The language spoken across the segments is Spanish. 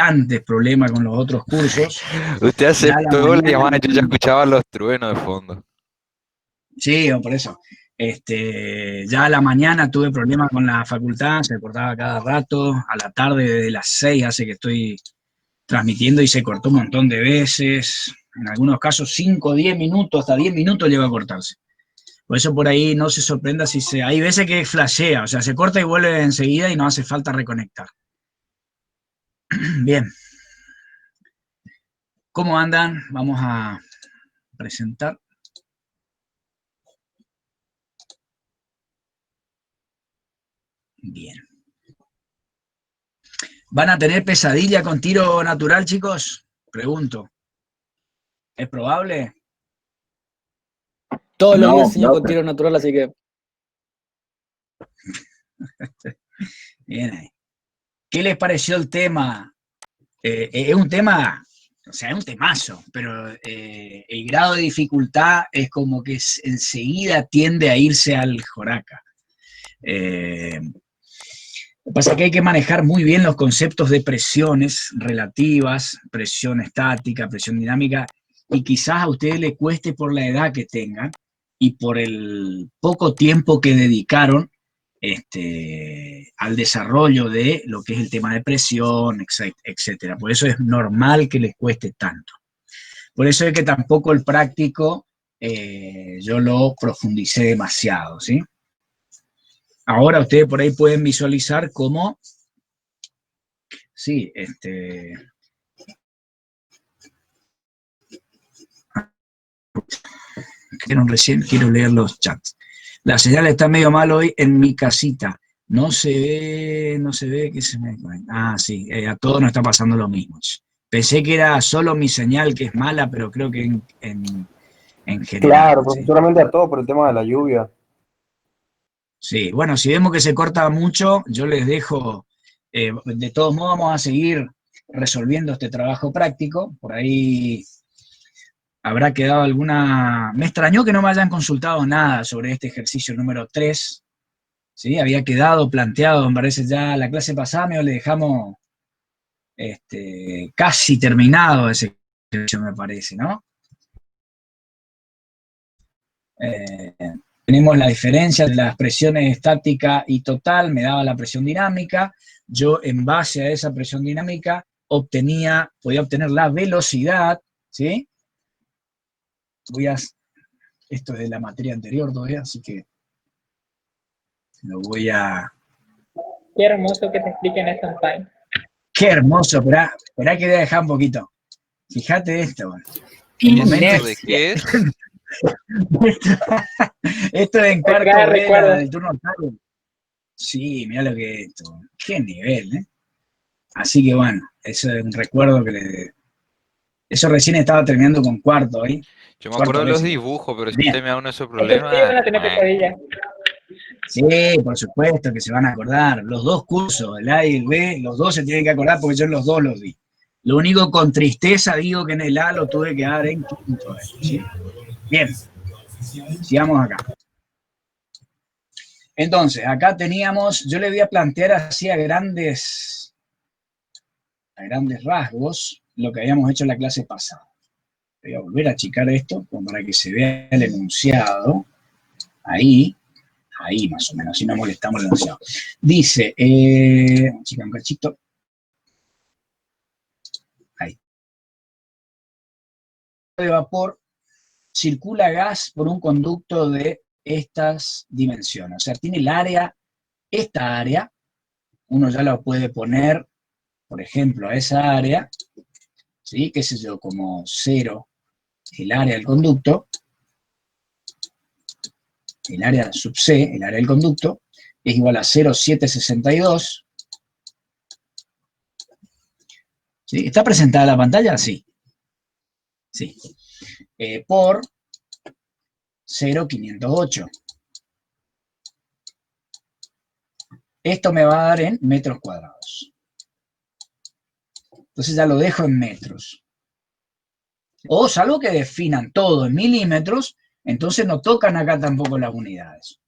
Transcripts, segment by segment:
bastantes problemas con los otros cursos. Usted Ya a la aceptó la mañana, llamada, yo ya escuchaba los truenos de fondo. sí, por eso. Ya a la mañana tuve problemas con la facultad, se cortaba cada rato, a la tarde desde las 6 hace que estoy transmitiendo y se cortó un montón de veces, en algunos casos 5, 10 minutos, hasta 10 minutos llegó a cortarse. Por eso por ahí no se sorprenda si hay veces que flashea, o sea, se corta y vuelve enseguida y no hace falta reconectar. Bien. ¿Cómo andan? Vamos a presentar. Bien. ¿Van a tener pesadilla con tiro natural, chicos? Pregunto. ¿Es probable? Todos los días No, enseño con profe. tiro natural, así que Bien ahí. ¿Qué les pareció el tema? Es un tema, o sea, es un temazo, pero el grado de dificultad es como que enseguida tiende a irse al joraca. Lo que pasa es que hay que manejar muy bien los conceptos de presiones relativas, presión estática, presión dinámica, y quizás a ustedes les cueste por la edad que tengan y por el poco tiempo que dedicaron al desarrollo de lo que es el tema de presión, etcétera. Por eso es normal que les cueste tanto. Por eso es que tampoco el práctico yo lo profundicé demasiado, ¿sí? Ahora ustedes por ahí pueden visualizar cómo, sí, recién quiero leer los chats. La señal está medio mal hoy en mi casita. No se ve que se me... Ah, sí, a todos nos está pasando lo mismo. Pensé que era solo mi señal que es mala, pero creo que en general. Claro, ¿sí? seguramente a todo por el tema de la lluvia. Sí, bueno, si vemos que se corta mucho, yo les dejo, de todos modos vamos a seguir resolviendo este trabajo práctico, por ahí habrá quedado alguna... Me extrañó que no me hayan consultado nada sobre este ejercicio número 3, ¿sí? Había quedado planteado, me parece ya la clase pasada, me le dejamos casi terminado ese ejercicio, me parece, ¿no? Tenemos la diferencia de las presiones estática y total, me daba la presión dinámica, yo en base a esa presión dinámica podía obtener la velocidad, ¿sí? Esto es de la materia anterior todavía, así que lo voy a... Qué hermoso que te expliquen esto en time. Qué hermoso, esperá que voy a dejar un poquito. Fíjate esto. ¿Esto de qué es? Esto es en cuarto Acá B recuerdo. del turno tarde. Sí, mirá lo que es esto. Qué nivel, ¿eh? Así que bueno, eso es un recuerdo que eso recién estaba terminando con cuarto ahí. Yo me acuerdo Cuarto de B, los sí. dibujos, pero si Bien. usted me da uno de esos Estos sí van problemas, a tener pesadillas. Sí, por supuesto que se van a acordar. Los dos cursos, el A y el B, los dos se tienen que acordar porque yo los dos los di. Lo único con tristeza digo que en el A lo tuve que dar en quinto. ¿Sí? Bien, sigamos acá. Entonces, acá teníamos, yo le voy a plantear así a grandes rasgos lo que habíamos hecho en la clase pasada. Voy a volver a achicar esto para que se vea el enunciado. Ahí más o menos, si no molestamos el enunciado. Dice, chica un cachito. Ahí. De vapor circula gas por un conducto de estas dimensiones. O sea, tiene el área, esta área, uno ya lo puede poner, por ejemplo, a esa área, ¿sí? Qué sé yo, como 0, el área del conducto, el área sub C, el área del conducto, es igual a 0,762. ¿Sí? ¿Está presentada la pantalla? Sí. Sí. Por 0,508. Esto me va a dar en metros cuadrados. Entonces ya lo dejo en metros. O salvo que definan todo en milímetros, entonces no tocan acá tampoco las unidades.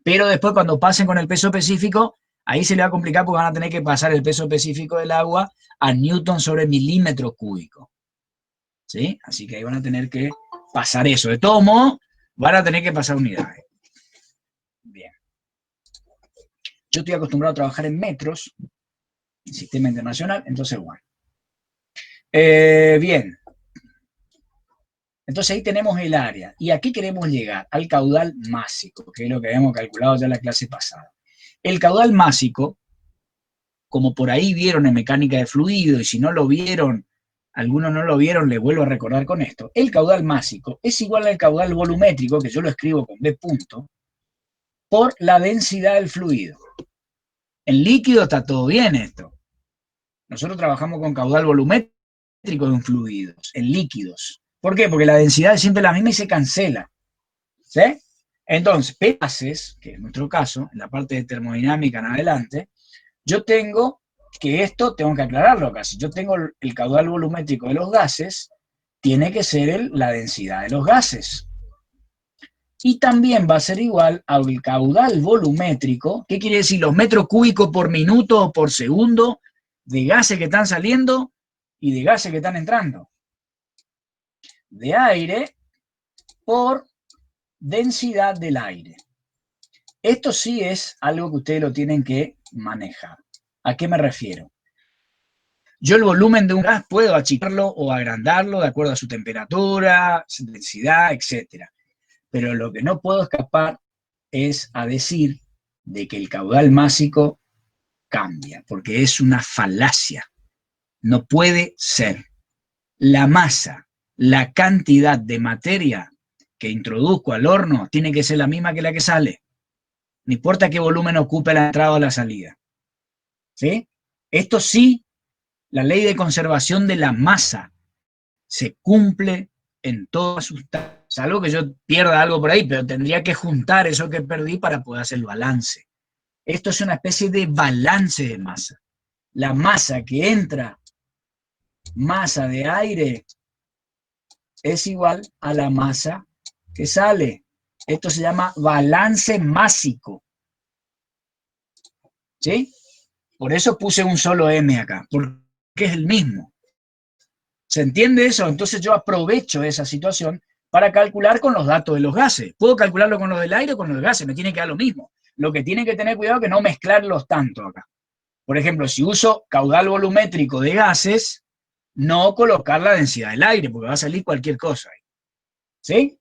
Pero después cuando pasen con el peso específico, Ahí se le va a complicar porque van a tener que pasar el peso específico del agua a newton sobre milímetro cúbico. ¿Sí? Así que ahí van a tener que pasar eso. De todo modo, van a tener que pasar unidades. Bien. Yo estoy acostumbrado a trabajar en metros, en sistema internacional, entonces bueno. Bien. Entonces ahí tenemos el área. ¿Y a qué queremos llegar? Al caudal másico, que es lo que habíamos calculado ya en la clase pasada. El caudal másico, como por ahí vieron en mecánica de fluido, y si no lo vieron, algunos no lo vieron, les vuelvo a recordar con esto, el caudal másico es igual al caudal volumétrico, que yo lo escribo con B punto, por la densidad del fluido. En líquido está todo bien esto. Nosotros trabajamos con caudal volumétrico en fluidos, en líquidos. ¿Por qué? Porque la densidad es siempre la misma y se cancela. ¿Sí? Entonces, gases, que es nuestro caso, en la parte de termodinámica en adelante, yo tengo que esto, tengo que aclararlo casi, yo tengo el caudal volumétrico de los gases, tiene que ser la densidad de los gases. Y también va a ser igual al caudal volumétrico, ¿qué quiere decir? Los metros cúbicos por minuto o por segundo de gases que están saliendo y de gases que están entrando. De aire por densidad del aire. Esto sí es algo que ustedes lo tienen que manejar. ¿A qué me refiero? Yo el volumen de un gas puedo achicarlo o agrandarlo de acuerdo a su temperatura, su densidad, etc. Pero lo que no puedo escapar es a decir de que el caudal másico cambia, porque es una falacia. No puede ser. La masa, la cantidad de materia que introduzco al horno tiene que ser la misma que la que sale. No importa qué volumen ocupe la entrada o la salida. ¿Sí? Esto sí, la ley de conservación de la masa se cumple en todas sus sustancias. Salvo que yo pierda algo por ahí, pero tendría que juntar eso que perdí para poder hacer el balance. Esto es una especie de balance de masa. La masa que entra, masa de aire, es igual a la masa que sale. Esto se llama balance másico. ¿Sí? Por eso puse un solo M acá, porque es el mismo. ¿Se entiende eso? Entonces yo aprovecho esa situación para calcular con los datos de los gases. Puedo calcularlo con los del aire o con los gases, me tiene que dar lo mismo. Lo que tienen que tener cuidado es que no mezclarlos tanto acá. Por ejemplo, si uso caudal volumétrico de gases, no colocar la densidad del aire, porque va a salir cualquier cosa ahí. ¿Sí?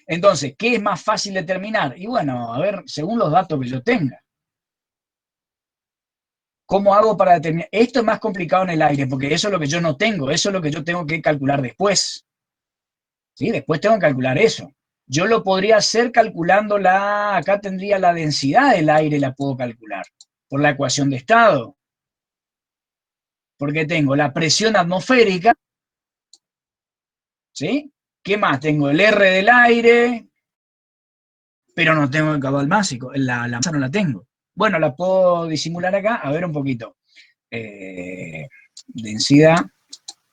Entonces, ¿qué es más fácil determinar? Y bueno, a ver, según los datos que yo tenga. ¿Cómo hago para determinar? Esto es más complicado en el aire, porque eso es lo que yo no tengo, eso es lo que yo tengo que calcular después. ¿Sí? Después tengo que calcular eso. Yo lo podría hacer calculando acá tendría la densidad del aire, la puedo calcular, por la ecuación de estado. Porque tengo la presión atmosférica, ¿sí? ¿Qué más? Tengo el R del aire, pero no tengo el caudal másico, la masa no la tengo. Bueno, la puedo disimular acá, a ver un poquito. Densidad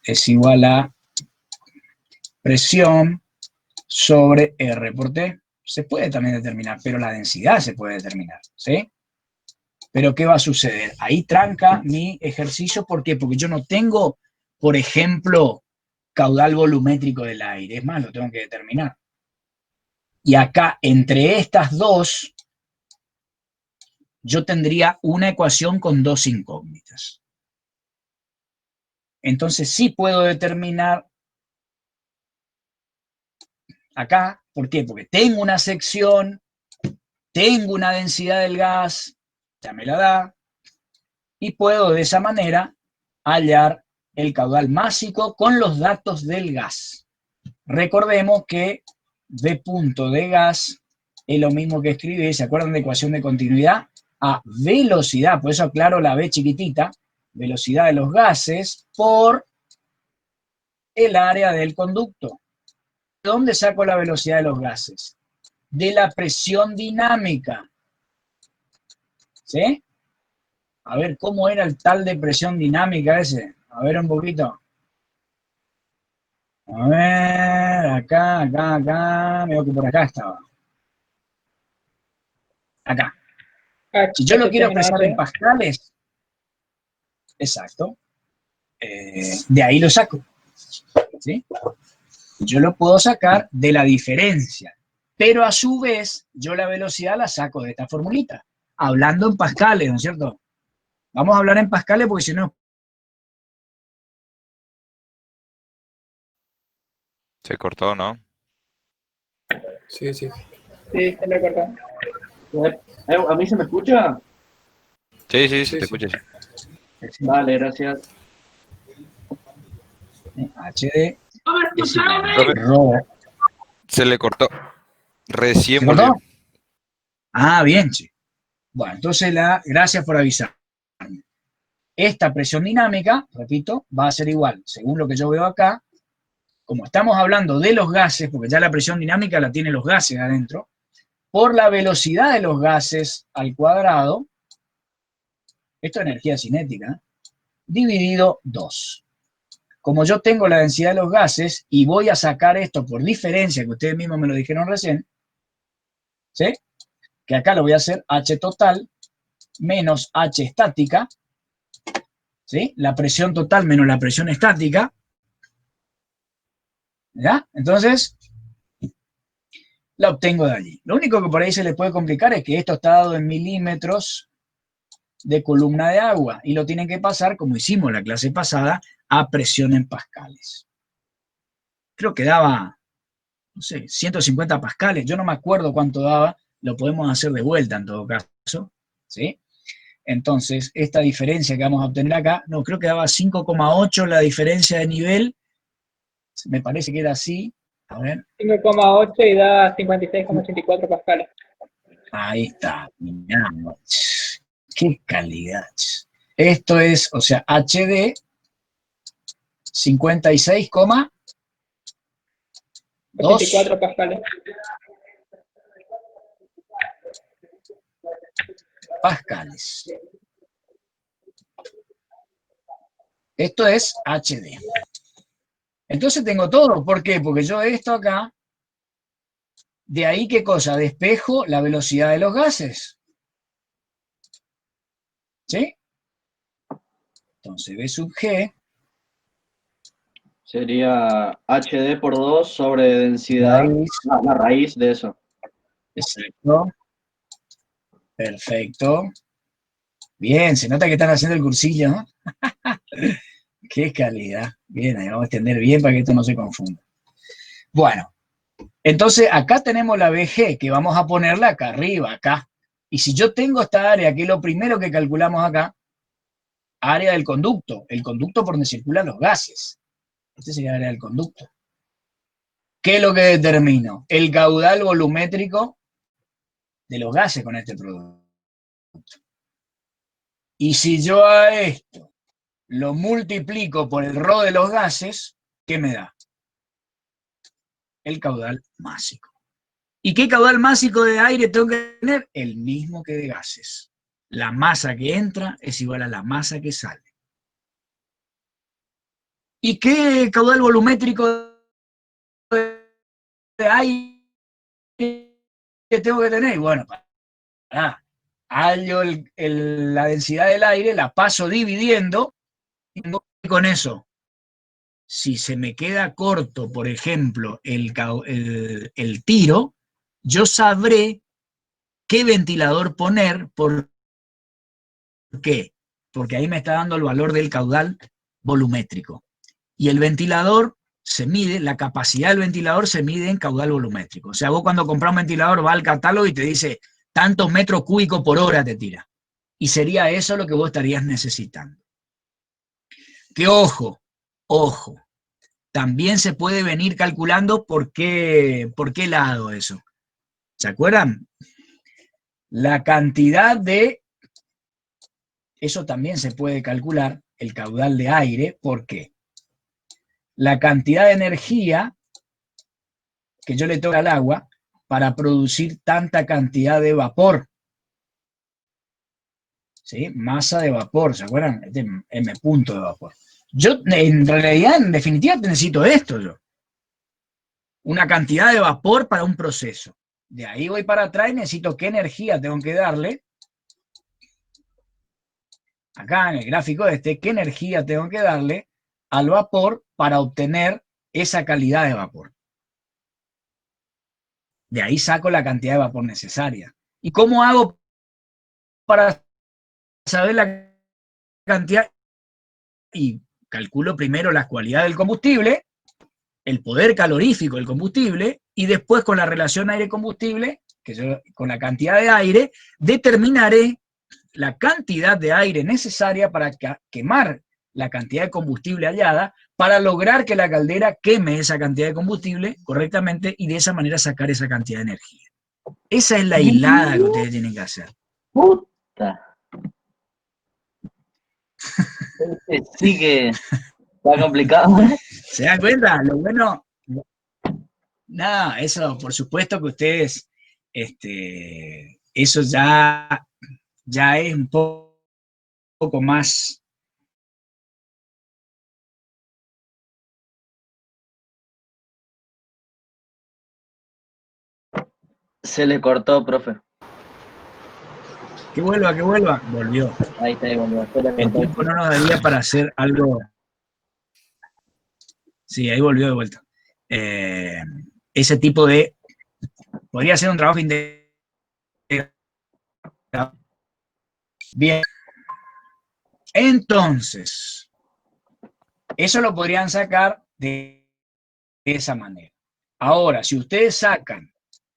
es igual a presión sobre R por T. Se puede también determinar, pero la densidad se puede determinar, ¿sí? Pero ¿qué va a suceder? Ahí tranca mi ejercicio, ¿por qué? Porque yo no tengo, por ejemplo, caudal volumétrico del aire, es más, lo tengo que determinar. Y acá, entre estas dos, yo tendría una ecuación con dos incógnitas. Entonces sí puedo determinar acá, ¿por qué? Porque tengo una sección, tengo una densidad del gas, ya me la da, y puedo de esa manera hallar el caudal másico con los datos del gas. Recordemos que V punto de gas es lo mismo que escribir, ¿se acuerdan de ecuación de continuidad? A velocidad, por eso aclaro la V chiquitita, velocidad de los gases por el área del conducto. ¿De dónde saco la velocidad de los gases? De la presión dinámica. ¿Sí? A ver, ¿cómo era el tal de presión dinámica ese? A ver un poquito. A ver, acá, veo que por acá estaba. Acá. Si yo lo quiero expresar en H. pascales, exacto, de ahí lo saco, ¿sí? Yo lo puedo sacar de la diferencia, pero a su vez yo la velocidad la saco de esta formulita, hablando en pascales, ¿no es cierto? Vamos a hablar en pascales porque si no... Se cortó, ¿no? Sí, sí. Sí, se me cortó. ¿A mí se me escucha? Sí, sí, se Sí, te sí. escucha. Vale, gracias. HD es igual a Profe, rho. se le cortó. Recién ¿Se volvió. cortó? Ah, bien, che. Bueno, entonces gracias por avisar. Esta presión dinámica, repito, va a ser igual, según lo que yo veo acá, como estamos hablando de los gases, porque ya la presión dinámica la tienen los gases adentro, por la velocidad de los gases al cuadrado, esto es energía cinética, dividido 2. Como yo tengo la densidad de los gases y voy a sacar esto por diferencia, que ustedes mismos me lo dijeron recién, ¿sí? Que acá lo voy a hacer H total menos H estática, ¿sí? La presión total menos la presión estática, ¿ya? Entonces, la obtengo de allí. Lo único que por ahí se les puede complicar es que esto está dado en milímetros de columna de agua y lo tienen que pasar, como hicimos la clase pasada, a presión en pascales. Creo que daba, no sé, 150 pascales, yo no me acuerdo cuánto daba, lo podemos hacer de vuelta en todo caso, ¿sí? Entonces, esta diferencia que vamos a obtener acá, no, creo que daba 5,8 la diferencia de nivel, me parece que era así, a ver, 5,8 y da 56,84 pascales. ahí está, mirá, qué calidad. Esto es, o sea, HD 56,2 84 pascales. pascales. Esto es HD. Entonces tengo todo. ¿Por qué? Porque yo esto acá, de ahí qué cosa, despejo la velocidad de los gases. ¿Sí? Entonces V sub G. Sería HD por 2 sobre densidad, Raíz. la raíz de eso. Exacto. Perfecto. Bien, se nota que están haciendo el cursillo, ¿no? Qué calidad. Bien, ahí vamos a extender bien para que esto no se confunda. Bueno, entonces acá tenemos la VG, que vamos a ponerla acá arriba, acá. Y si yo tengo esta área, que es lo primero que calculamos acá, área del conducto, el conducto por donde circulan los gases. Este sería el área del conducto. ¿Qué es lo que determino? El caudal volumétrico de los gases con este producto. Y si yo a esto lo multiplico por el ρ de los gases, ¿qué me da? El caudal másico. ¿Y qué caudal másico de aire tengo que tener? El mismo que de gases. La masa que entra es igual a la masa que sale. ¿Y qué caudal volumétrico de aire tengo que tener? Bueno, hallo la densidad del aire, la paso dividiendo, y con eso, si se me queda corto, por ejemplo, el tiro, yo sabré qué ventilador poner. ¿Por qué? Porque ahí me está dando el valor del caudal volumétrico. Y el ventilador se mide, la capacidad del ventilador se mide en caudal volumétrico. O sea, vos cuando compras un ventilador vas al catálogo y te dice tantos metros cúbicos por hora te tira. Y sería eso lo que vos estarías necesitando. Que ojo, también se puede venir calculando por qué lado eso. ¿Se acuerdan? La cantidad de, eso también se puede calcular, el caudal de aire, ¿por qué? La cantidad de energía que yo le toca al agua para producir tanta cantidad de vapor. ¿Sí? Masa de vapor, ¿se acuerdan? Este M punto de vapor. Yo, en realidad, en definitiva, necesito esto yo. Una cantidad de vapor para un proceso. De ahí voy para atrás y necesito qué energía tengo que darle acá en el gráfico qué energía tengo que darle al vapor para obtener esa calidad de vapor. De ahí saco la cantidad de vapor necesaria. ¿Y cómo hago para saber la cantidad? Y calculo primero la cualidad del combustible, el poder calorífico del combustible, y después con la relación aire-combustible, que yo con la cantidad de aire, determinaré la cantidad de aire necesaria para quemar la cantidad de combustible hallada, para lograr que la caldera queme esa cantidad de combustible correctamente y de esa manera sacar esa cantidad de energía. Esa es la hilada que ustedes tienen que hacer. Puta. Sí que está complicado. ¿Se dan cuenta? Lo bueno, nada, eso por supuesto que ustedes, eso ya es un poco más. Se le cortó, profe. Que vuelva, volvió. Ahí está, ahí volvió. Se le El cortó. tiempo no nos daría para hacer algo. Sí, ahí volvió de vuelta. Ese tipo de. Podría ser un trabajo integral. Bien. Entonces, eso lo podrían sacar de esa manera. Ahora, si ustedes sacan,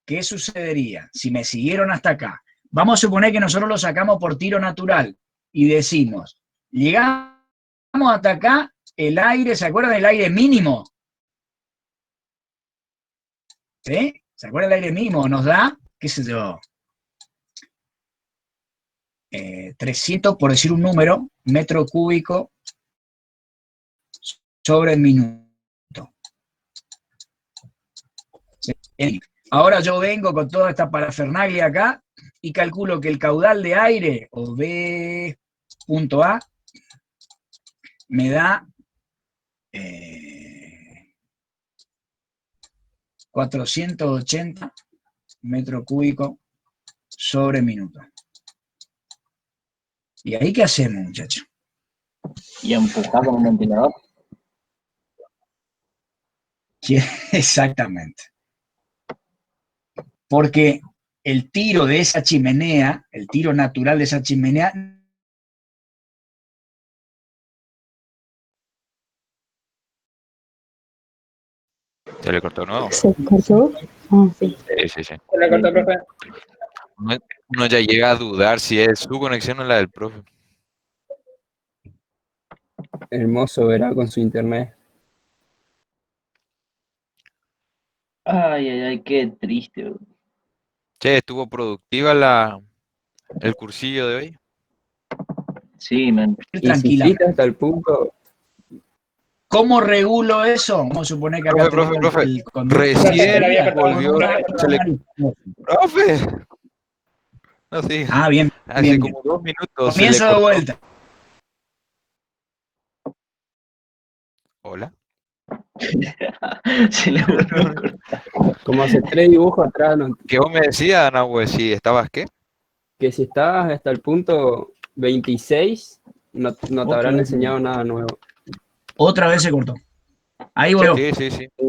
¿qué sucedería si me siguieron hasta acá? Vamos a suponer que nosotros lo sacamos por tiro natural y decimos, llegamos hasta acá, el aire, ¿se acuerdan del aire mínimo? ¿Sí? ¿Se acuerdan del aire mínimo? Nos da, qué sé yo, 300, por decir un número, metro cúbico sobre el minuto. ¿Sí? Ahora yo vengo con toda esta parafernalia acá y calculo que el caudal de aire, o B punto A, me da 480 metros cúbicos sobre minuto. ¿Y ahí qué hacemos, muchachos? Y empujar con un ventilador. Exactamente. Porque el tiro de esa chimenea, el tiro natural de esa chimenea, ¿Se le cortó de nuevo? ¿Se cortó? Ah, sí. Sí. Se le cortó, profe. Uno ya llega a dudar si es su conexión o la del profe. Hermoso verá con su internet. Ay, qué triste. Bro. Che, ¿estuvo productiva el cursillo de hoy? Sí, man. tranquila. Insististe hasta el punto. ¿Cómo regulo eso? Vamos a suponer que acá Profe, el conducto. recién volvió. ¡Profe! No, sí. Ah, bien. Hace bien, como 2 minutos. Comienzo de vuelta. Hola. Se le volvió a cortar. Como hace 3 dibujos atrás, ¿Qué vos me decías, Nahue? Si estabas qué? que si estabas hasta el punto 26, no te habrán enseñado nada nuevo. Otra vez se cortó. Ahí volvió. Sí.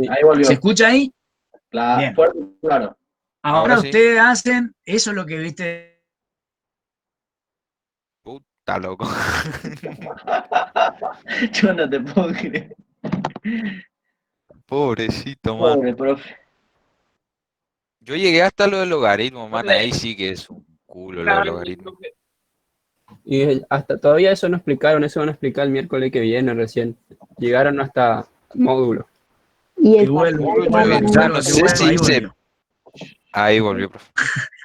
Ahí volvió. ¿Se escucha ahí? Claro, Bien. fuerte, claro. Ahora sí. ustedes hacen, eso es lo que viste. Puta loco. Yo no te puedo creer. Pobrecito, man. Pobre profe. Yo llegué hasta lo del logaritmo, man. Ahí sí que es un culo lo del logaritmo. Y hasta todavía eso no explicaron, eso van a explicar el miércoles que viene recién. Llegaron hasta módulo. Y el No sé si ahí volvió, profe.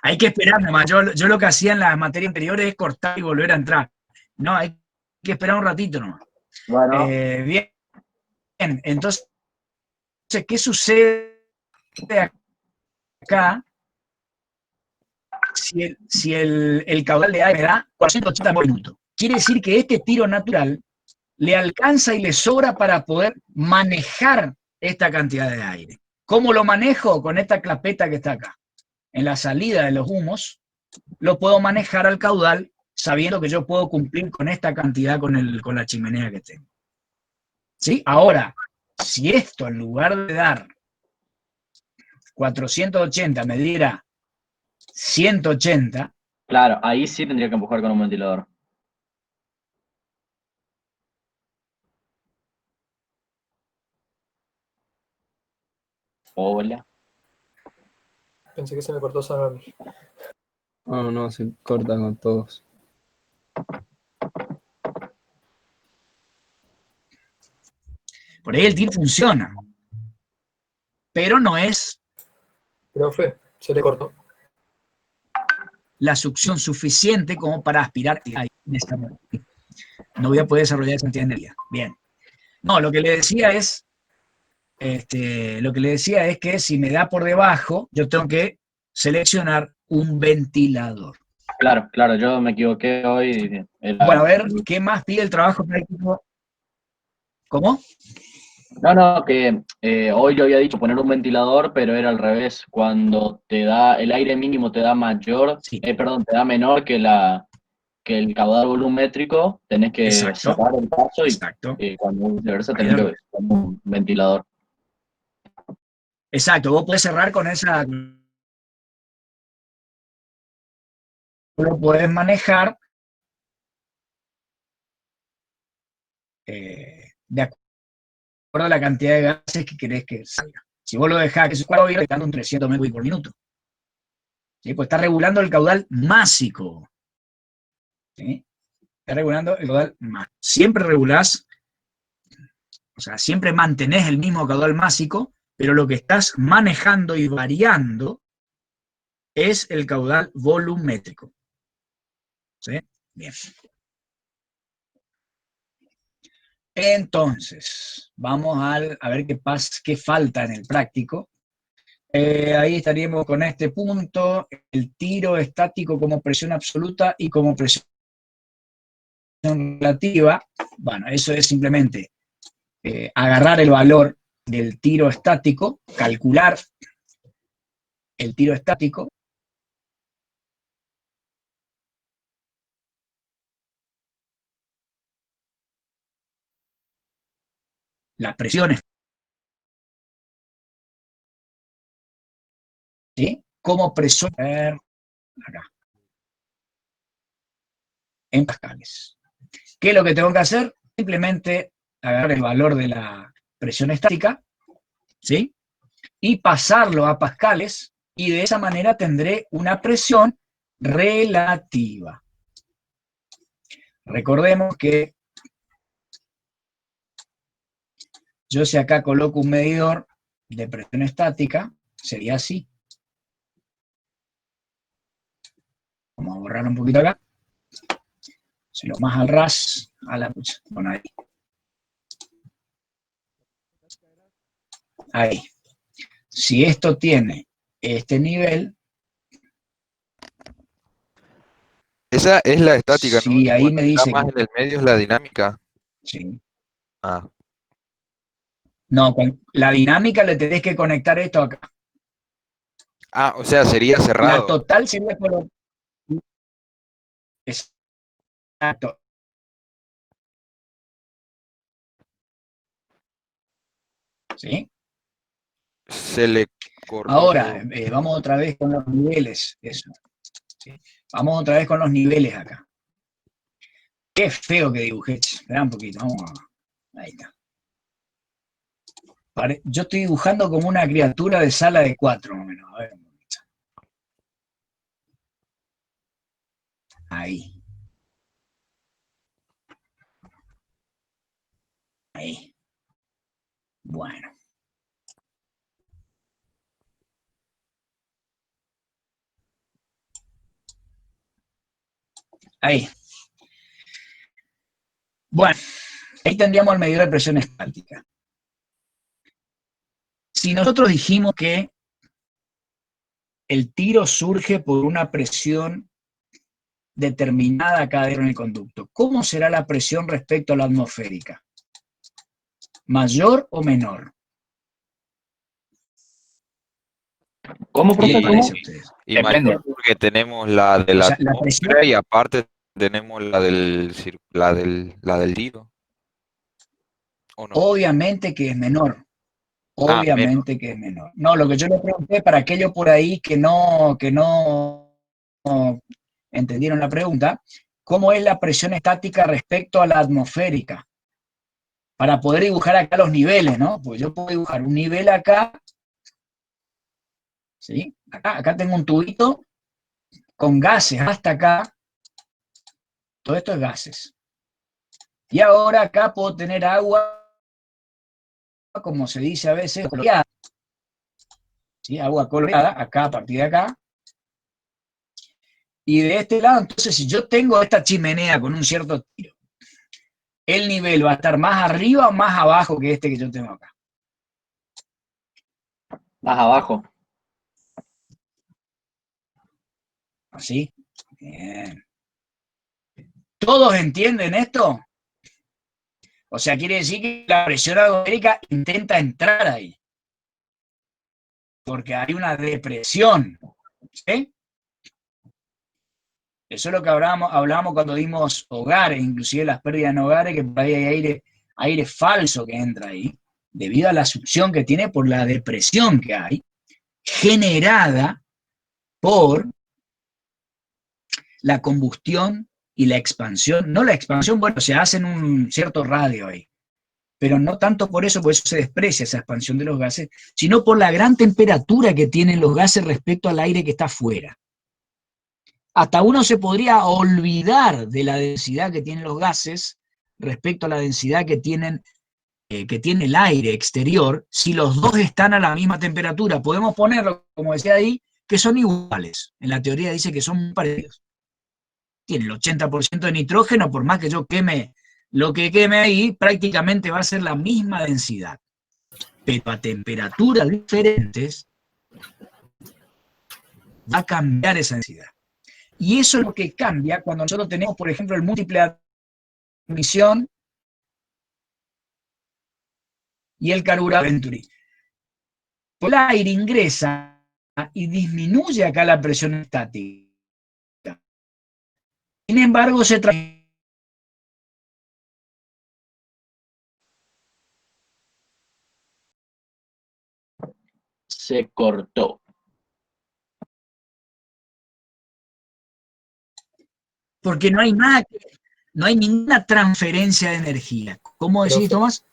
Hay que esperar nomás. Yo lo que hacía en las materias anteriores es cortar y volver a entrar. No, hay que esperar un ratito nomás. Bueno, Bien. Entonces, ¿qué sucede acá? Si el caudal de aire me da 480 minutos. Quiere decir que este tiro natural le alcanza y le sobra para poder manejar esta cantidad de aire. ¿Cómo lo manejo? Con esta clapeta que está acá. En la salida de los humos, lo puedo manejar al caudal sabiendo que yo puedo cumplir con esta cantidad con la chimenea que tengo. ¿Sí? Ahora, si esto en lugar de dar 480 me diera 180, Claro, ahí sí tendría que empujar con un ventilador. Hola. Pensé que se me cortó solo a mí. No, no, se corta con todos. por ahí el tiro funciona, pero no es Profe, se le cortó. la succión suficiente como para aspirar ahí. No voy a poder desarrollar esa cantidad de energía. Bien. No, lo que le decía es que si me da por debajo, yo tengo que seleccionar un ventilador. Claro, claro, yo me equivoqué hoy. Bueno, a ver, ¿qué más pide el trabajo práctico? ¿Cómo? No, que hoy yo había dicho poner un ventilador, pero era al revés. Cuando te da, el aire mínimo te da mayor, Sí. perdón, te da menor que el caudal volumétrico, tenés que Exacto. cerrar el paso y Exacto. cuando viceversa tenés que poner un ventilador. Exacto, vos podés cerrar con esa. Lo podés manejar de acuerdo a la cantidad de gases que querés que salga. Si vos lo dejás que se cuadro, ir dando un 300 metros por minuto. ¿Sí? Pues está regulando el caudal másico. ¿Sí? Está regulando el caudal másico. Siempre regulás, o sea, siempre mantenés el mismo caudal másico, pero lo que estás manejando y variando es el caudal volumétrico. ¿Sí? Bien. Entonces, vamos a ver qué falta en el práctico. Ahí estaríamos con este punto, el tiro estático como presión absoluta y como presión relativa. Bueno, eso es simplemente agarrar el valor del tiro estático, calcular el tiro estático, las presiones, ¿sí? Como presión acá, en pascales. ¿Qué es lo que tengo que hacer? Simplemente agarrar el valor de la presión estática, ¿sí? Y pasarlo a pascales, y de esa manera tendré una presión relativa. Recordemos que yo si acá coloco un medidor de presión estática, sería así. Vamos a borrar un poquito acá. Si lo más al ras, a la pucha, bueno, ahí. Ahí. Si esto tiene este nivel. Esa es la estática, ¿no? Sí, ahí me Está dice. más en el medio es la dinámica. Sí. Ah. No, con la dinámica le tenés que conectar esto acá. Ah, o sea, sería cerrado. La total sería por. Exacto. ¿Sí? Se le cortó Ahora, todo. vamos otra vez con los niveles. Eso. ¿Sí? Vamos otra vez con los niveles acá. Qué feo que dibujé. Espera un poquito. Vamos a... Ahí está. Yo estoy dibujando como una criatura de sala de 4, más o menos. A ver. Ahí. Ahí. Bueno. Ahí. Bueno, ahí tendríamos el medidor de presión estática. Si nosotros dijimos que el tiro surge por una presión determinada acá dentro en el conducto, ¿cómo será la presión respecto a la atmosférica? ¿Mayor o menor? ¿Cómo, ¿Qué les profe? parece ¿Cómo? a ustedes? Y Depende. mayor porque tenemos la de la O sea, la presión, atmósfera y aparte tenemos la del giro, ¿o no? Obviamente que es menor. Ah, menos. Obviamente que es menor. No, lo que yo le pregunté para aquellos por ahí que no entendieron la pregunta, ¿cómo es la presión estática respecto a la atmosférica? Para poder dibujar acá los niveles, ¿no? Pues yo puedo dibujar un nivel acá, ¿sí? Acá tengo un tubito con gases hasta acá. Todo esto es gases. Y ahora acá puedo tener agua, como se dice a veces, coloreada. ¿Sí? Agua coloreada, acá a partir de acá. Y de este lado, entonces, si yo tengo esta chimenea con un cierto tiro, el nivel va a estar más arriba o más abajo que este que yo tengo acá. Más abajo. ¿Así? Bien. ¿Todos entienden esto? O sea, quiere decir que la presión atmosférica intenta entrar ahí. Porque hay una depresión. ¿Sí? Eso es lo que hablábamos cuando dimos hogares, inclusive las pérdidas en hogares, que por ahí hay aire falso que entra ahí, debido a la succión que tiene por la depresión que hay, generada por la combustión y la expansión. No la expansión, bueno, se hace en un cierto radio ahí, pero no tanto por eso se desprecia esa expansión de los gases, sino por la gran temperatura que tienen los gases respecto al aire que está afuera. Hasta uno se podría olvidar de la densidad que tienen los gases respecto a la densidad que tiene el aire exterior, si los dos están a la misma temperatura. Podemos ponerlo, como decía ahí, que son iguales. En la teoría dice que son parecidos. Tiene el 80% de nitrógeno, por más que yo queme lo que queme ahí, prácticamente va a ser la misma densidad. Pero a temperaturas diferentes va a cambiar esa densidad. Y eso es lo que cambia cuando nosotros tenemos, por ejemplo, el múltiple de admisión y el carburador Venturi. El aire ingresa y disminuye acá la presión estática. Sin embargo, Se cortó. porque no hay nada, no hay ninguna transferencia de energía. ¿Cómo decís, Tomás?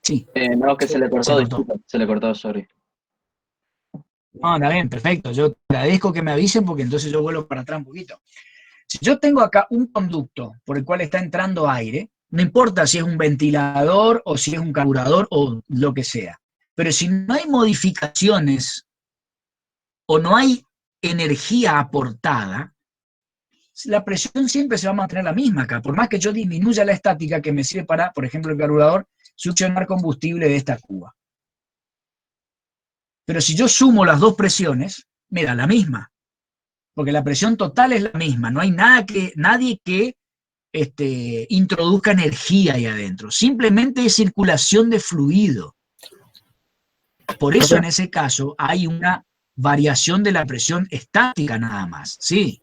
Sí. No, que se le cortó, Se cortó. disculpa, se le cortó, sorry. No, está bien, perfecto. Yo agradezco que me avisen porque entonces yo vuelvo para atrás un poquito. Si yo tengo acá un conducto por el cual está entrando aire, no importa si es un ventilador o si es un carburador o lo que sea, pero si no hay modificaciones o no hay energía aportada, la presión siempre se va a mantener la misma acá, por más que yo disminuya la estática que me sirve para, por ejemplo, el carburador, succionar combustible de esta cuba. Pero si yo sumo las dos presiones, me da la misma, porque la presión total es la misma, no hay nadie que introduzca energía ahí adentro, simplemente es circulación de fluido. Por eso en ese caso hay una variación de la presión estática nada más. Sí,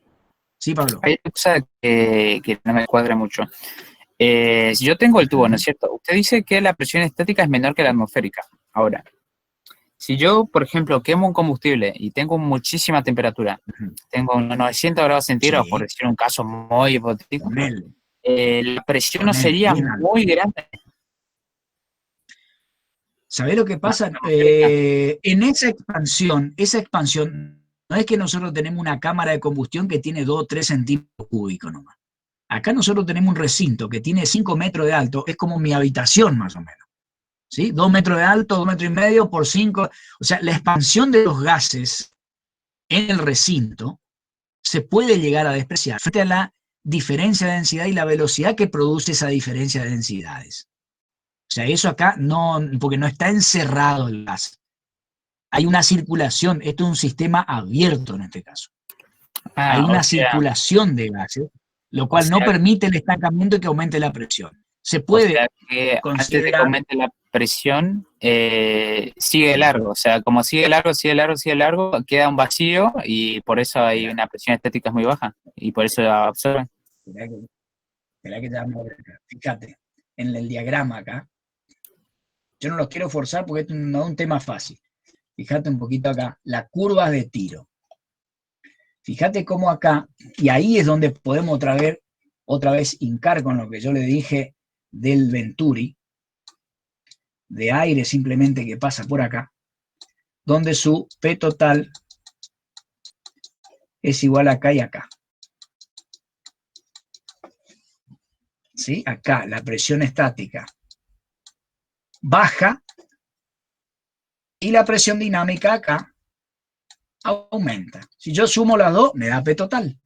sí, Pablo. Hay una cosa que no me cuadra mucho. Si yo tengo el tubo, ¿no es cierto? Usted dice que la presión estática es menor que la atmosférica. Ahora, si yo, por ejemplo, quemo un combustible y tengo muchísima temperatura, tengo unos 900 grados centígrados, Sí. por decir un caso muy hipotético, Ponele. la presión no sería muy grande. ¿Sabés lo que pasa? En esa expansión, no es que nosotros tenemos una cámara de combustión que tiene 2 o 3 centímetros cúbicos nomás. Acá nosotros tenemos un recinto que tiene 5 metros de alto, es como mi habitación más o menos. ¿Sí? 2 metros de alto, 2 metros y medio por 5. O sea, la expansión de los gases en el recinto se puede llegar a despreciar frente a la diferencia de densidad y la velocidad que produce esa diferencia de densidades. O sea, eso acá no, porque no está encerrado el gas. Hay una circulación, esto es un sistema abierto en este caso. Hay una circulación de gases, lo cual no permite el estancamiento y que aumente la presión. Se puede que considerar... antes de que aumente la presión sigue largo. O sea, como sigue largo, queda un vacío y por eso hay una presión estática muy baja y por eso absorben. Esperá que ya vamos a ver acá. Fíjate, en el diagrama acá, yo no los quiero forzar porque es no un tema fácil. Fíjate un poquito acá, las curvas de tiro. Fíjate cómo acá, y ahí es donde podemos otra vez hincar con lo que yo le dije del Venturi, de aire simplemente que pasa por acá, donde su P total es igual acá y acá. ¿Sí? Acá la presión estática baja y la presión dinámica acá aumenta. Si yo sumo las dos, me da P total.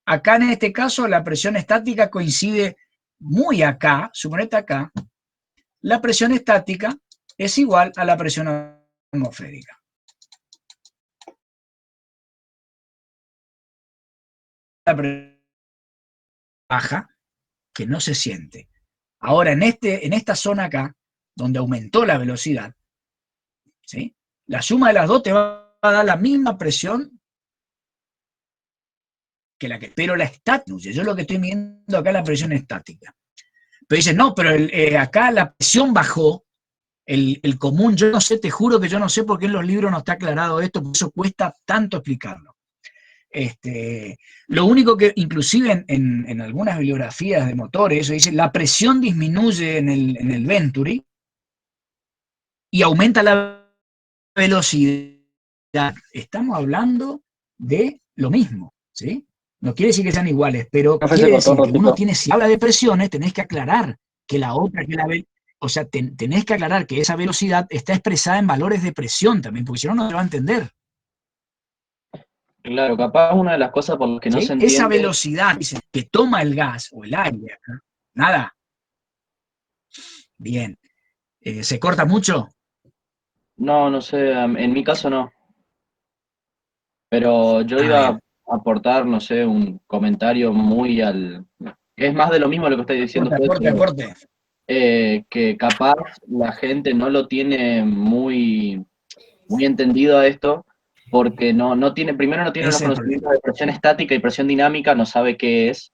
Acá en este caso la presión estática coincide muy acá, suponete acá, la presión estática es igual a la presión atmosférica. La presión baja que no se siente. Ahora, en esta zona acá, donde aumentó la velocidad, ¿sí? La suma de las dos te va a dar la misma presión que la que, pero la estática, yo lo que estoy midiendo acá es la presión estática. Pero dicen, no, pero acá la presión bajó, el común, yo no sé, te juro que yo no sé por qué en los libros no está aclarado esto, por eso cuesta tanto explicarlo. Lo único que, inclusive en algunas bibliografías de motores, eso dice, la presión disminuye en el Venturi y aumenta la velocidad. Estamos hablando de lo mismo, ¿sí? No quiere decir que sean iguales, pero quiere decir que uno tiene, si habla de presiones, tenés que aclarar que la otra, o sea, tenés que aclarar que esa velocidad está expresada en valores de presión también, porque si no, no se va a entender. Claro, capaz una de las cosas por las que no ¿Sí? se entiende... Esa velocidad que toma el gas o el aire, nada. Bien. ¿Se corta mucho? No, no sé, en mi caso no. Pero yo iba a aportar, no sé, un comentario muy al... Es más de lo mismo lo que estáis diciendo ustedes, que capaz la gente no lo tiene muy entendido a esto, porque no tiene, primero no tiene los conocimientos de presión estática y presión dinámica, no sabe qué es,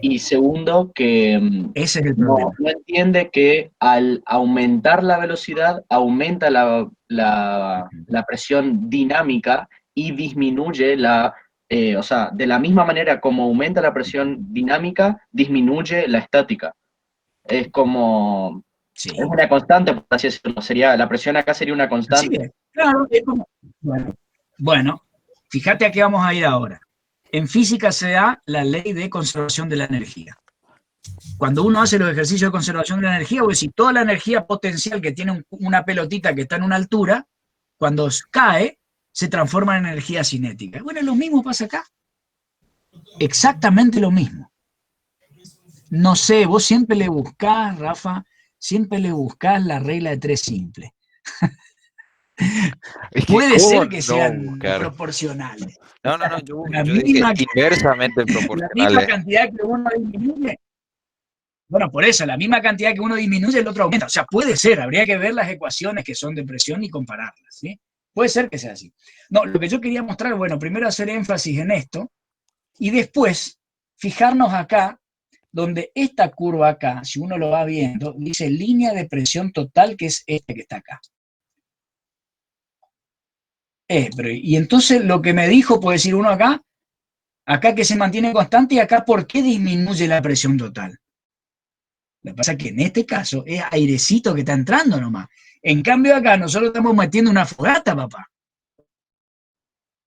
y segundo, que no entiende que al aumentar la velocidad, aumenta la presión dinámica y disminuye o sea, de la misma manera como aumenta la presión dinámica, disminuye la estática. Es como... Sí. Es una constante, por así decirlo. La presión acá sería una constante. Claro, es como, bueno, fíjate a qué vamos a ir ahora. En física se da la ley de conservación de la energía. Cuando uno hace los ejercicios de conservación de la energía, o decir, toda la energía potencial que tiene una pelotita que está en una altura, cuando cae, se transforma en energía cinética. Bueno, lo mismo pasa acá. Exactamente lo mismo. No sé, vos siempre le buscás, Rafa, siempre le buscás la regla de 3 simple. Puede ser que sean proporcionales. No, yo dije inversamente proporcionales. La misma cantidad que uno disminuye. Bueno, por eso, la misma cantidad que uno disminuye, el otro aumenta. O sea, puede ser, habría que ver las ecuaciones que son de presión y compararlas, ¿sí? Puede ser que sea así. No, lo que yo quería mostrar, bueno, primero hacer énfasis en esto, y después fijarnos acá, donde esta curva acá, si uno lo va viendo, dice línea de presión total, que es este que está acá. Y entonces lo que me dijo, puede decir uno acá que se mantiene constante, y acá, ¿por qué disminuye la presión total? Lo que pasa es que en este caso es airecito que está entrando nomás. En cambio acá nosotros estamos metiendo una fogata, papá.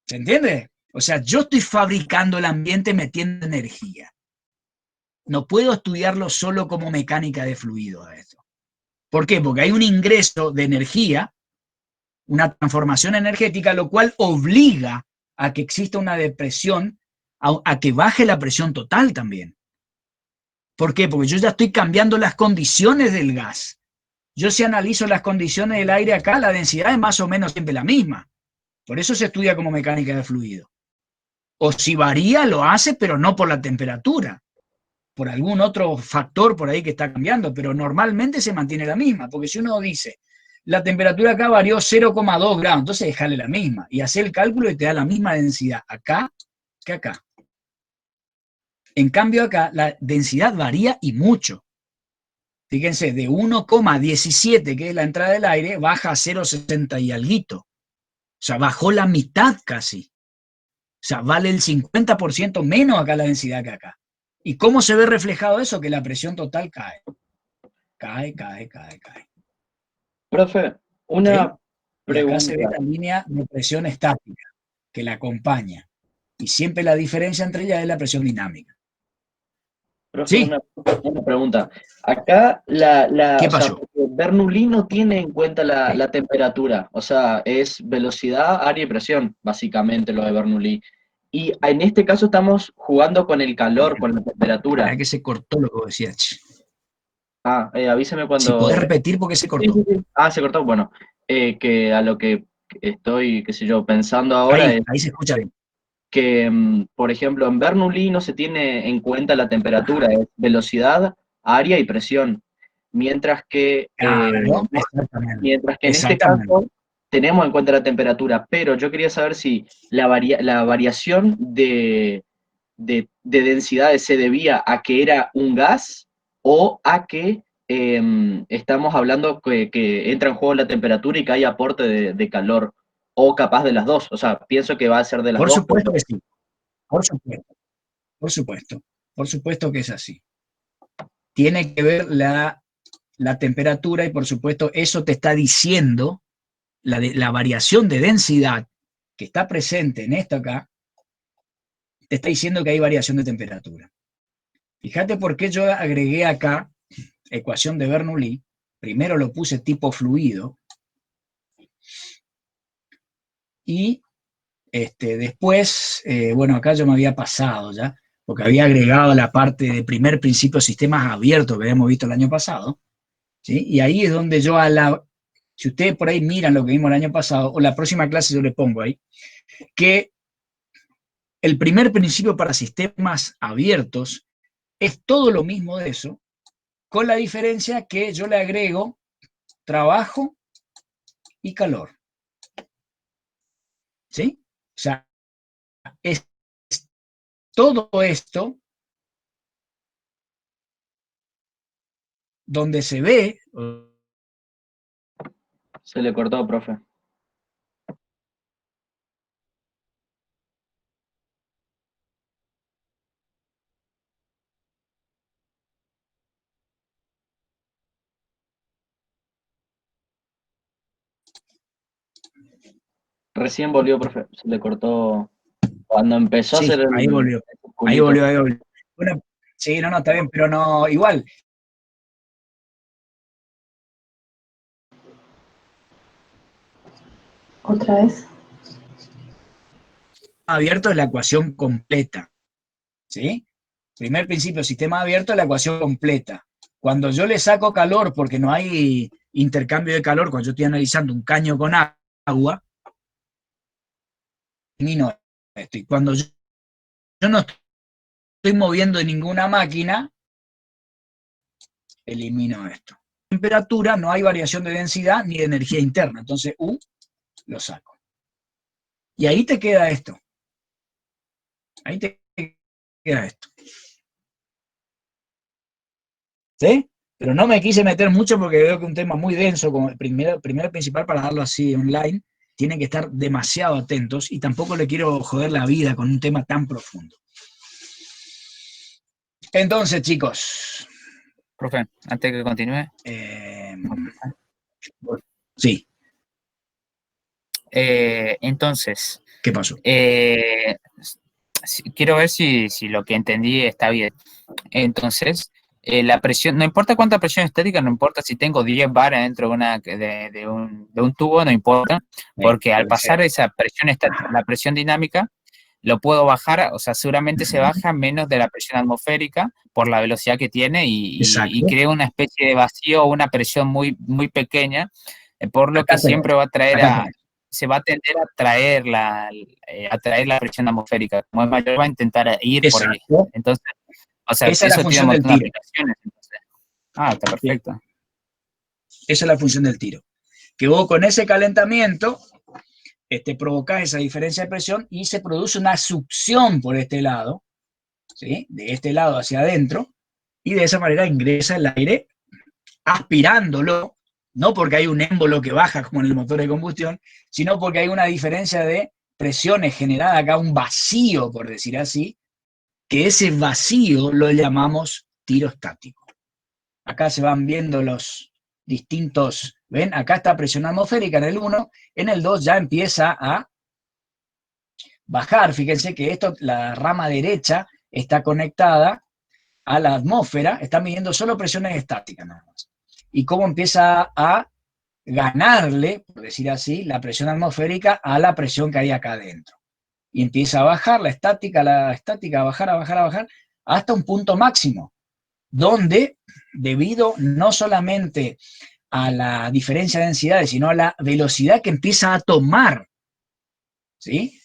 ¿Se entiende? O sea, yo estoy fabricando el ambiente metiendo energía. No puedo estudiarlo solo como mecánica de fluido a esto. ¿Por qué? Porque hay un ingreso de energía, una transformación energética, lo cual obliga a que exista una depresión, a que baje la presión total también. ¿Por qué? Porque yo ya estoy cambiando las condiciones del gas. Yo si analizo las condiciones del aire acá, la densidad es más o menos siempre la misma. Por eso se estudia como mecánica de fluido. O si varía, lo hace, pero no por la temperatura. por algún otro factor por ahí que está cambiando, pero normalmente se mantiene la misma, porque si uno dice, la temperatura acá varió 0,2 grados, entonces déjale la misma, y hacer el cálculo y te da la misma densidad acá que acá. En cambio acá la densidad varía y mucho. Fíjense, de 1,17, que es la entrada del aire, baja a 0,60 y alguito. O sea, bajó la mitad casi. O sea, vale el 50% menos acá la densidad que acá. ¿Y cómo se ve reflejado eso? Que la presión total cae. Cae. Profe, una Y acá se ve pregunta. la línea de presión estática que la acompaña. Y siempre la diferencia entre ellas es la presión dinámica. Profe, Sí. una pregunta. Acá ¿Qué o sea, pasó? Bernoulli no tiene en cuenta la temperatura, o sea, es velocidad, área y presión, básicamente lo de Bernoulli. Y en este caso estamos jugando con el calor, con la temperatura. Para que se cortó lo que vos decías. Avíseme cuando... Si podés repetir porque se cortó. Sí. Se cortó, bueno. Que a lo que estoy, qué sé yo, pensando ahora Ahí se escucha bien. Que, por ejemplo, en Bernoulli no se tiene en cuenta la temperatura, es velocidad, área y presión. Mientras que, Claro, en este caso tenemos en cuenta la temperatura, pero yo quería saber si la variación de densidad se debía a que era un gas o a que estamos hablando que entra en juego la temperatura y que hay aporte de calor, o capaz de las dos. O sea, pienso que va a ser de las Por dos. supuesto que sí. Por supuesto que es así. Tiene que ver la temperatura y por supuesto eso te está diciendo la variación de densidad que está presente en esto acá, te está diciendo que hay variación de temperatura. Fíjate por qué yo agregué acá ecuación de Bernoulli. Primero lo puse tipo fluido y después, bueno, acá yo me había pasado ya, porque había agregado la parte de primer principio de sistemas abiertos que habíamos visto el año pasado, ¿sí? Y ahí es donde yo si ustedes por ahí miran lo que vimos el año pasado, o la próxima clase yo le pongo ahí, que el primer principio para sistemas abiertos es todo lo mismo de eso, con la diferencia que yo le agrego trabajo y calor. ¿Sí? O sea, es todo esto donde se ve... Se le cortó, profe. Recién volvió, profe. Se le cortó cuando empezó a hacer el... Ahí volvió. Bueno, sí, no, está bien, pero no, igual. Otra vez. Abierto es la ecuación completa. ¿Sí? Primer principio, sistema abierto es la ecuación completa. Cuando yo le saco calor, porque no hay intercambio de calor, cuando yo estoy analizando un caño con agua, elimino esto. Y cuando yo no estoy moviendo ninguna máquina, elimino esto. Temperatura, no hay variación de densidad ni de energía interna. Entonces, U lo saco. Y ahí te queda esto. Ahí te queda esto. ¿Sí? Pero no me quise meter mucho porque veo que es un tema muy denso, como el primero principal para darlo así online, tienen que estar demasiado atentos y tampoco le quiero joder la vida con un tema tan profundo. Entonces, chicos. Profe, antes de que continúe. Sí. Entonces. ¿Qué pasó? Quiero ver si lo que entendí está bien. Entonces, la presión, no importa cuánta presión estática, no importa si tengo 10 bar dentro de un tubo, no importa, porque al pasar esa presión estática, la presión dinámica, lo puedo bajar, o sea, seguramente se baja menos de la presión atmosférica por la velocidad que tiene y crea una especie de vacío o una presión muy, muy pequeña, por lo que siempre va a traer se va a tender a atraer la presión atmosférica. Como es mayor, va a intentar ir por ahí. Entonces, O sea, esa es la eso tiene función un del montón de tiro. aplicaciones, entonces. Ah, está perfecto. Esa es la función del tiro. Que vos con ese calentamiento provocás esa diferencia de presión y se produce una succión por este lado, ¿sí? De este lado hacia adentro, y de esa manera ingresa el aire aspirándolo, no porque hay un émbolo que baja como en el motor de combustión, sino porque hay una diferencia de presiones generada acá, un vacío, por decir así, que ese vacío lo llamamos tiro estático. Acá se van viendo los distintos, ¿ven? Acá está presión atmosférica en el 1, en el 2 ya empieza a bajar. Fíjense que esto, la rama derecha está conectada a la atmósfera, está midiendo solo presiones estáticas nada más. Y cómo empieza a ganarle, por decir así, la presión atmosférica a la presión que hay acá adentro. Y empieza a bajar la estática, a bajar, hasta un punto máximo, donde, debido no solamente a la diferencia de densidades, sino a la velocidad que empieza a tomar, ¿sí?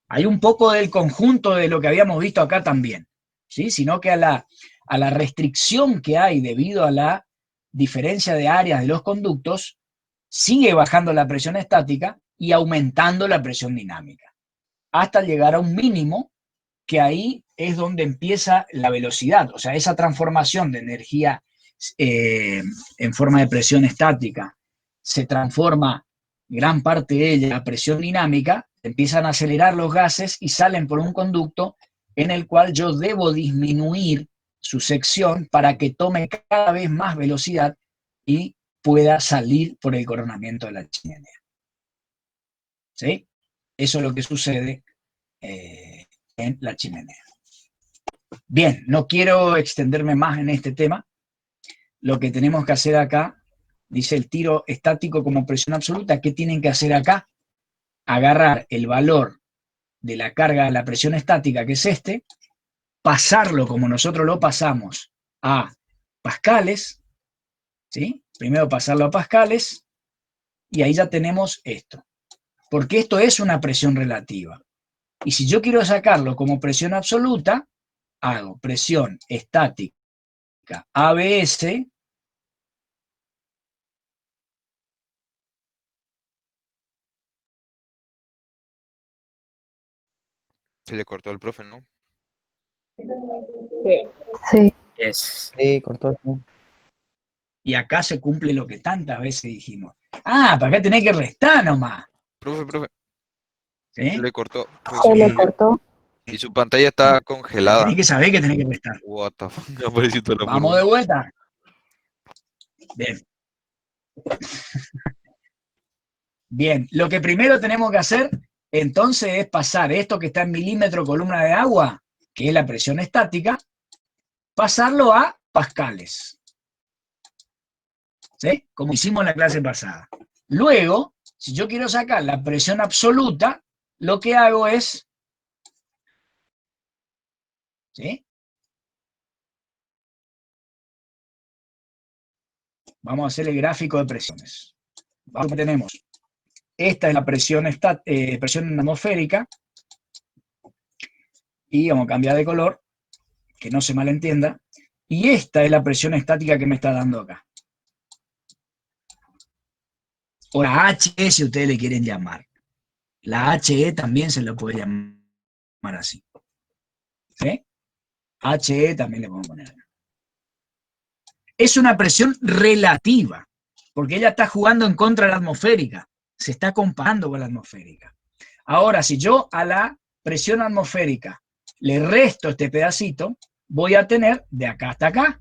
Hay un poco del conjunto de lo que habíamos visto acá también, ¿sí? Sino que a la restricción que hay debido a la diferencia de áreas de los conductos, sigue bajando la presión estática y aumentando la presión dinámica, hasta llegar a un mínimo, que ahí es donde empieza la velocidad, o sea, esa transformación de energía en forma de presión estática se transforma gran parte de ella a presión dinámica, empiezan a acelerar los gases y salen por un conducto en el cual yo debo disminuir su sección para que tome cada vez más velocidad y pueda salir por el coronamiento de la chimenea. ¿Sí? Eso es lo que sucede en la chimenea. Bien, no quiero extenderme más en este tema. Lo que tenemos que hacer acá, dice el tiro estático como presión absoluta. ¿Qué tienen que hacer acá? Agarrar el valor de la carga de la presión estática, que es pasarlo como nosotros lo pasamos a pascales, ¿sí? Primero pasarlo a pascales, y ahí ya tenemos esto. Porque esto es una presión relativa. Y si yo quiero sacarlo como presión absoluta, hago presión estática ABS, Se le cortó al profe, ¿no? Sí. Sí, cortó. y acá se cumple lo que tantas veces dijimos. Ah, para acá tenés que restar nomás. Profe. ¿Sí? Se le cortó. Se le cortó. Y su pantalla está congelada. Tenés que saber que tenés que restar. What the fuck, me apareció toda la Vamos forma. de vuelta. Bien. Bien, lo que primero tenemos que hacer entonces es pasar esto que está en milímetro columna de agua, que es la presión estática, pasarlo a pascales. ¿Sí? Como hicimos en la clase pasada. Luego, si yo quiero sacar la presión absoluta, lo que hago es, ¿sí? Vamos a hacer el gráfico de presiones. Vamos, tenemos, esta es la presión atmosférica, y vamos a cambiar de color, que no se malentienda, y esta es la presión estática que me está dando acá. O la HE, si ustedes le quieren llamar. La HE también se la puede llamar así. ¿Sí? HE también le podemos poner acá. Es una presión relativa, porque ella está jugando en contra de la atmosférica, se está comparando con la atmosférica. Ahora, si yo a la presión atmosférica le resto este pedacito, voy a tener de acá hasta acá.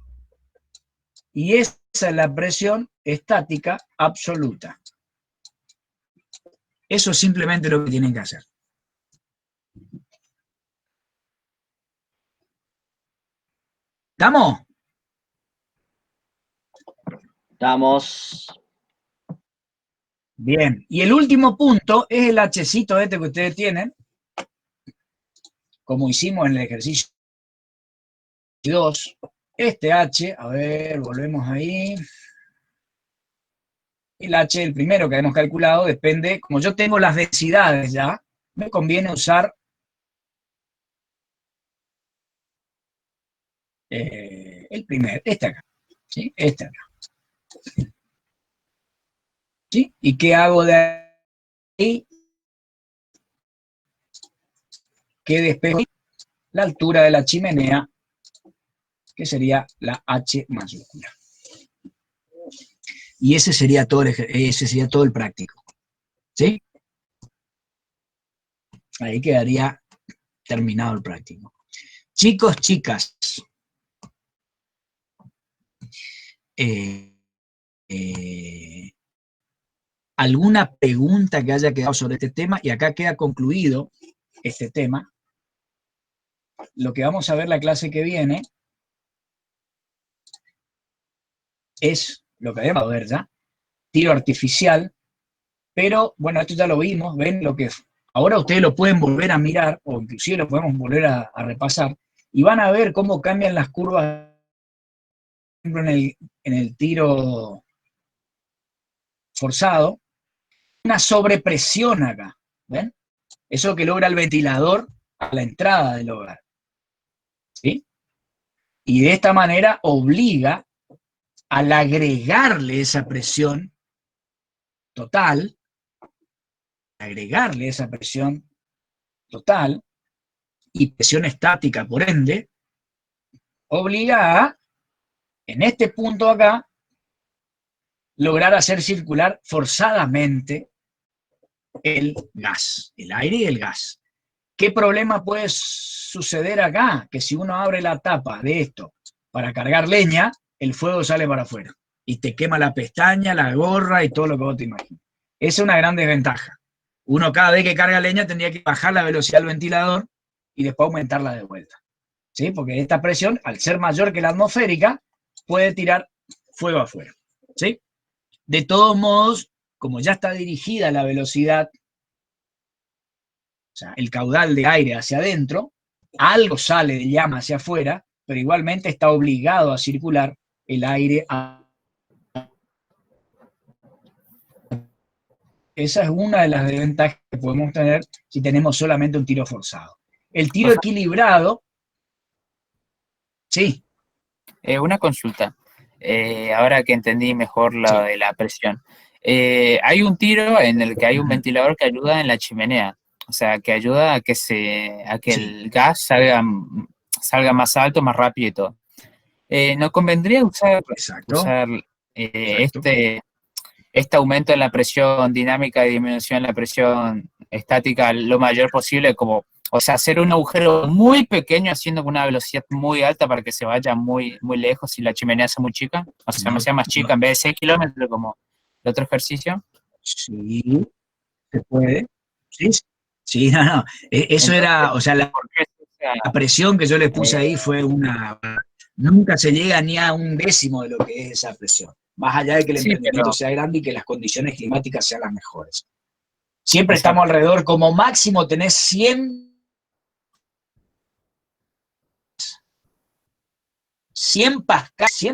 Y esa es la presión estática absoluta. Eso es simplemente lo que tienen que hacer. ¿Estamos? Estamos. Bien. Y el último punto es el Hcito que ustedes tienen, como hicimos en el ejercicio 2. Este H, a ver, volvemos ahí. El H, el primero que hemos calculado, depende, como yo tengo las densidades ya, me conviene usar este acá, ¿sí? Este acá. ¿Sí? ¿Y qué hago de ahí? Que despejo la altura de la chimenea, que sería la H mayúscula. Y ese sería todo el práctico. ¿Sí? Ahí quedaría terminado el práctico. Chicos, chicas, ¿alguna pregunta que haya quedado sobre este tema? Y acá queda concluido este tema. Lo que vamos a ver la clase que viene es lo que debemos ver ya, tiro artificial, pero bueno, esto ya lo vimos, ven lo que ahora ustedes lo pueden volver a mirar, o inclusive lo podemos volver a repasar, y van a ver cómo cambian las curvas, por ejemplo, en el tiro forzado, una sobrepresión acá, ¿ven? Eso es lo que logra el ventilador a la entrada del hogar, ¿sí? Y de esta manera obliga al agregarle esa presión total, y presión estática, por ende, obliga a, en este punto acá, lograr hacer circular forzadamente el gas, el aire y el gas. ¿Qué problema puede suceder acá? Que si uno abre la tapa de esto para cargar leña, el fuego sale para afuera y te quema la pestaña, la gorra y todo lo que vos te imagines. Esa es una gran desventaja. Uno cada vez que carga leña tendría que bajar la velocidad del ventilador y después aumentarla de vuelta, ¿sí? Porque esta presión, al ser mayor que la atmosférica, puede tirar fuego afuera, ¿sí? De todos modos, como ya está dirigida la velocidad, o sea, el caudal de aire hacia adentro, algo sale de llama hacia afuera, pero igualmente está obligado a circular el aire a... Esa es una de las desventajas que podemos tener si tenemos solamente un tiro forzado. El tiro equilibrado, sí. Una consulta, ahora que entendí mejor lo de la presión. Hay un tiro en el que hay un ventilador que ayuda en la chimenea, o sea, que ayuda a que el gas salga más alto, más rápido y todo. ¿No convendría usar este aumento en la presión dinámica y disminución en la presión estática lo mayor posible, como, o sea, hacer un agujero muy pequeño haciendo con una velocidad muy alta para que se vaya muy, muy lejos y la chimenea sea muy chica? O sea, sea más chica en vez de 6 kilómetros como el otro ejercicio. Sí, se puede. Sí, sí, no. Eso era, o sea, la presión que yo le puse ahí fue una... Nunca se llega ni a un décimo de lo que es esa presión. Más allá de que el emprendimiento sea grande y que las condiciones climáticas sean las mejores. Siempre estamos alrededor, como máximo tenés 100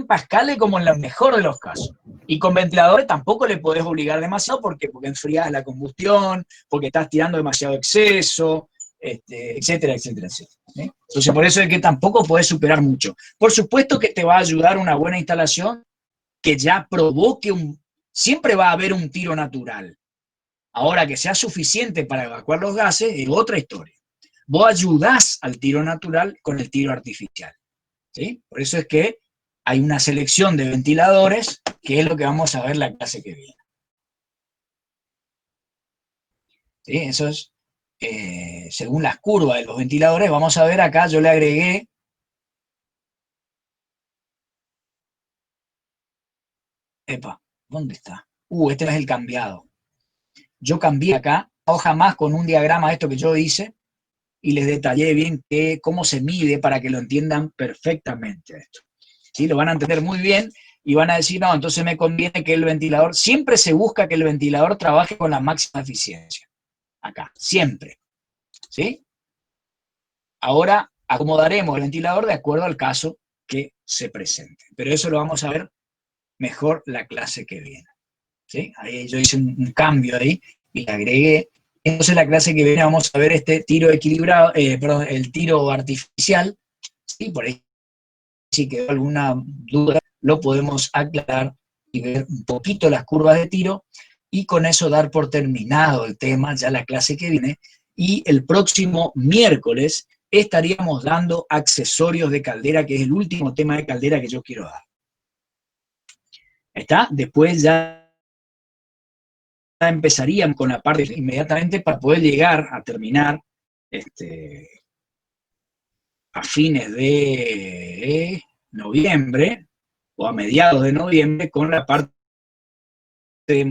pascales como en el mejor de los casos. Y con ventiladores tampoco le podés obligar demasiado porque enfrías la combustión, porque estás tirando demasiado exceso, etcétera, etcétera, etcétera. ¿Sí? Entonces por eso es que tampoco podés superar mucho. Por supuesto que te va a ayudar una buena instalación que ya provoque siempre va a haber un tiro natural. Ahora, que sea suficiente para evacuar los gases es otra historia. Vos ayudás al tiro natural con el tiro artificial, ¿sí? Por eso es que hay una selección de ventiladores, que es lo que vamos a ver la clase que viene. ¿Sí? Eso es, según las curvas de los ventiladores, vamos a ver acá, yo le agregué ¿dónde está? Este es el cambiado. Yo cambié acá, hoja más con un diagrama de esto que yo hice, y les detallé bien cómo se mide para que lo entiendan perfectamente esto. ¿Sí? Lo van a entender muy bien y van a decir, no, entonces me conviene que el ventilador, siempre se busca que el ventilador trabaje con la máxima eficiencia. Acá, siempre. ¿Sí? Ahora acomodaremos el ventilador de acuerdo al caso que se presente. Pero eso lo vamos a ver mejor la clase que viene. ¿Sí? Ahí yo hice un cambio ahí y le agregué. Entonces la clase que viene vamos a ver este tiro equilibrado, el tiro artificial, ¿sí? Por ahí si quedó alguna duda, lo podemos aclarar y ver un poquito las curvas de tiro, y con eso dar por terminado el tema, ya la clase que viene, y el próximo miércoles estaríamos dando accesorios de caldera, que es el último tema de caldera que yo quiero dar. ¿Está? Después ya empezaríamos con la parte inmediatamente para poder llegar a terminar a fines de noviembre o a mediados de noviembre con la parte de